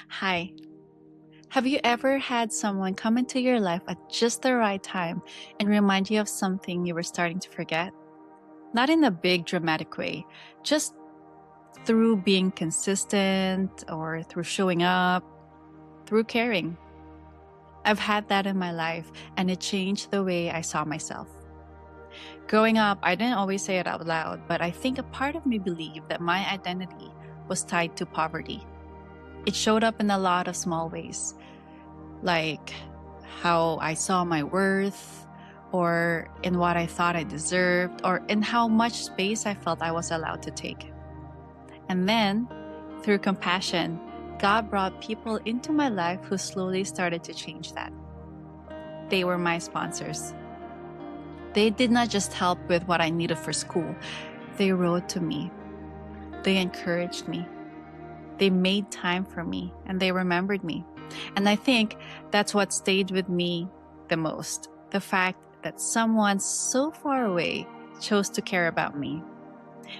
Hi. Have you ever had someone come into your life at just the right time and remind you of something you were starting to forget? Not in a big dramatic way, just through being consistent or through showing up, through caring. I've had that in my life and it changed the way I saw myself. Growing up, I didn't always say it out loud, but I think a part of me believed that my identity was tied to poverty. It showed up in a lot of small ways, like how I saw my worth, or in what I thought I deserved, or in how much space I felt I was allowed to take. And then, through compassion, God brought people into my life who slowly started to change that. They were my sponsors. They did not just help with what I needed for school, they wrote to me, they encouraged me, they made time for me, and they remembered me. And I think that's what stayed with me the most, the fact that someone so far away chose to care about me.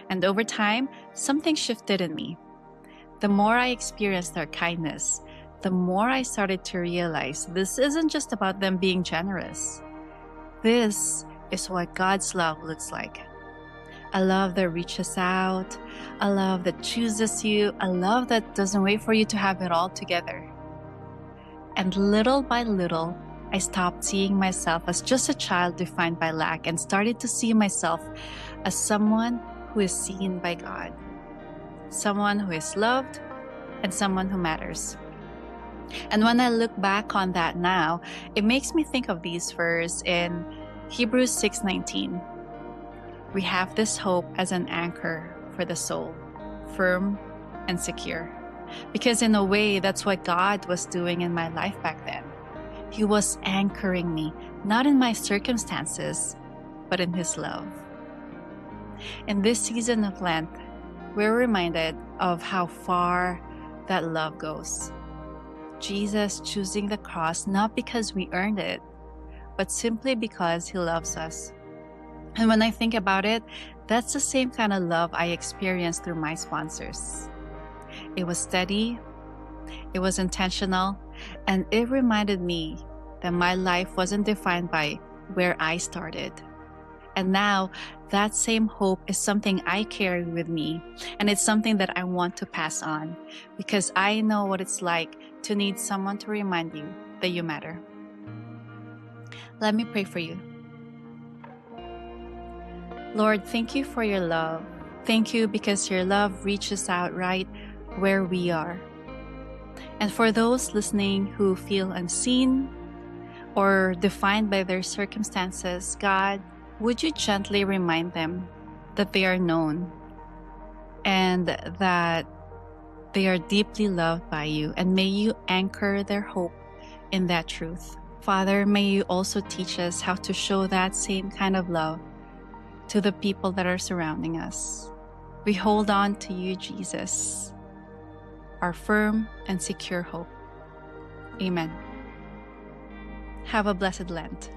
And over time, something shifted in me. The more I experienced their kindness, the more I started to realize this isn't just about them being generous. This is what God's love looks like. A love that reaches out, a love that chooses you, a love that doesn't wait for you to have it all together. And little by little, I stopped seeing myself as just a child defined by lack and started to see myself as someone who is seen by God, someone who is loved, and someone who matters. And when I look back on that now, it makes me think of these verses in Hebrews 6:19. We have this hope as an anchor for the soul, firm and secure. Because in a way, that's what God was doing in my life back then. He was anchoring me, not in my circumstances, but in His love. In this season of Lent, we're reminded of how far that love goes. Jesus choosing the cross not because we earned it, but simply because He loves us. And when I think about it, that's the same kind of love I experienced through my sponsors. It was steady, it was intentional, and it reminded me that my life wasn't defined by where I started. And now that same hope is something I carry with me, and it's something that I want to pass on because I know what it's like to need someone to remind you that you matter. Let me pray for you. Lord, thank you for your love. Thank you because your love reaches out right where we are. And for those listening who feel unseen or defined by their circumstances, God, would you gently remind them that they are known and that they are deeply loved by you, and may you anchor their hope in that truth. Father, may you also teach us how to show that same kind of love to the people that are surrounding us. We hold on to you, Jesus, our firm and secure hope. Amen. Have a blessed Lent.